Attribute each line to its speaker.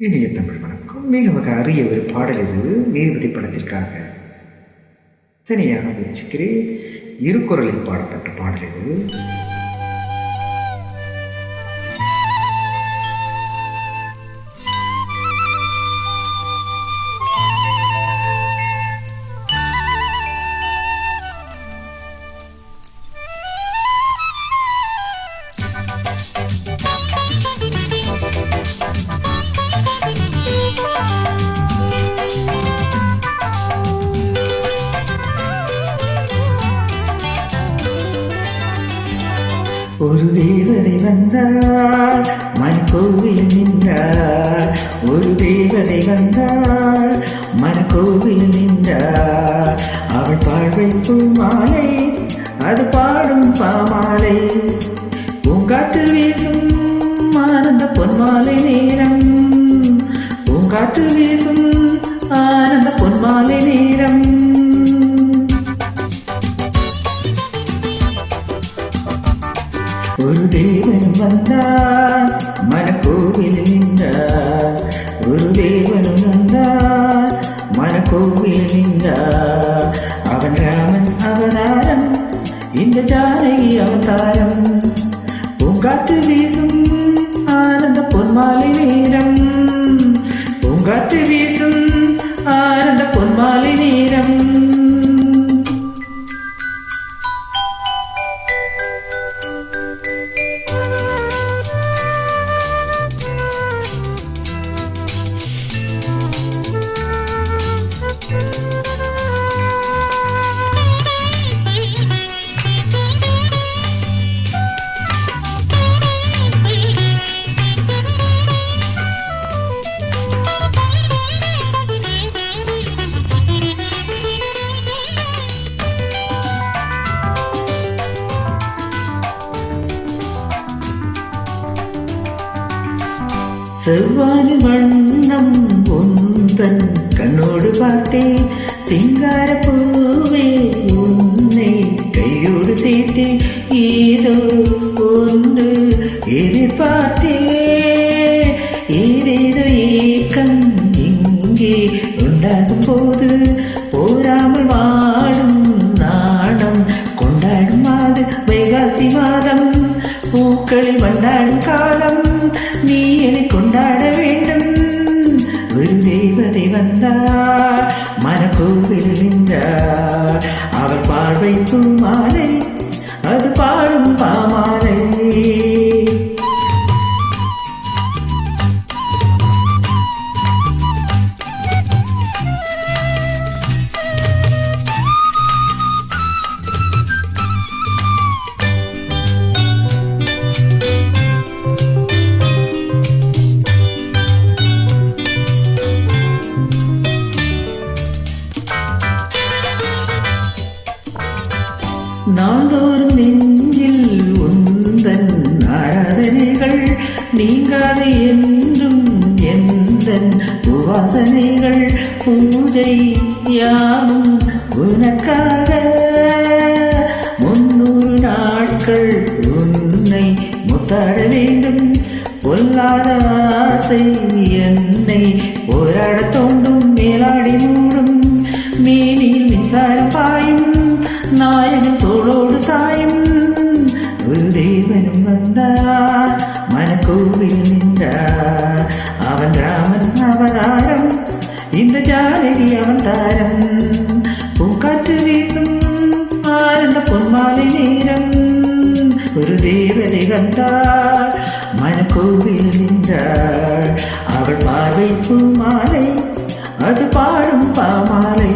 Speaker 1: இனிய தமிழ் வணக்கம். மிக அரிய ஒரு பாடல் இது. நீதிபதி படத்திற்காக தனியாக முயற்சிக்கிறேன். இருக்குறளில் பாடப்பட்ட பாடல் இது. ஒரு தேவதை வந்தாள் மனக்கோவில் நின்றாள். ஒரு தேவதை வந்தாள் மனக்கோவில் நின்றாள். அவள் பாழ்வைப்பு மாலை, அது பாடும் பாமாலை. பூங்காற்று வீசும் ஆனந்த பொன்மாலை நேரம். பூங்காற்று வீசும் ஆனந்த பொன்மாலை நேரம். ஒரு தேவனும் வந்தார் மனக்கோவில் நின்றார். ஒரு தேவனும் வந்தார் மனக்கோவில் நின்றார். அவன் ராமன் அவதாரம், இந்த ஜானகி அவதாரம். பூங்காற்று வீசும் ஆனந்த பொன்மாலை நேரம். பூங்காற்று வீசும் ஆனந்த பொன்மாலை நேரம். செவ்வாறு வண்ணம் உந்தன் கண்ணோடு பார்த்தேன். சிங்கார பூவே உன்னை கையோடு சேர்த்தேன். ஏதோ ஒன்று எதிர்பார்த்தேன். ஏதேதோ ஏக்கம் இங்கே உண்டாகும் போது போராமல் வாடும் நாணம் கொண்டாடும் மாது வைகாசி மாதம். பூக்களில் வந்தாடும் காலம், நீ என்னை கொண்டாட வேண்டும். ஒரு தேவதை வந்தார் மனக்கோவில் நின்றார். அவள் பார்வை பூமாலை, அது பாடும் பாமாலை. நாள்தோறும் நெஞ்சில் உந்தன் ஆராதனைகள் நீங்காது என்றும் எந்தன் உபாசனைகள். பூஜை யாவும் உனக்காக 300 நாட்கள் உன்னை முத்தாட வேண்டும். பொல்லாத ஆசை என்னை போராட தோண்டும். மேலாடி மூடும் மேனில் மின்சாரம் பாயும். நாயனும் தோளோடு சாயும். ஒரு தேவனும் வந்தார் மனக்கோவில் நின்றார். அவன் ராமன் அவதாரம், இந்த ஜானகி அவதாரம். பூங்காற்று வீசும் ஆனந்த பொன்மாலை நேரம். ஒரு தேவதை வந்தார் மனக்கோவில் நின்றார். அவள் பார்வை பூமாலை, அது பாடும் பாமாலை.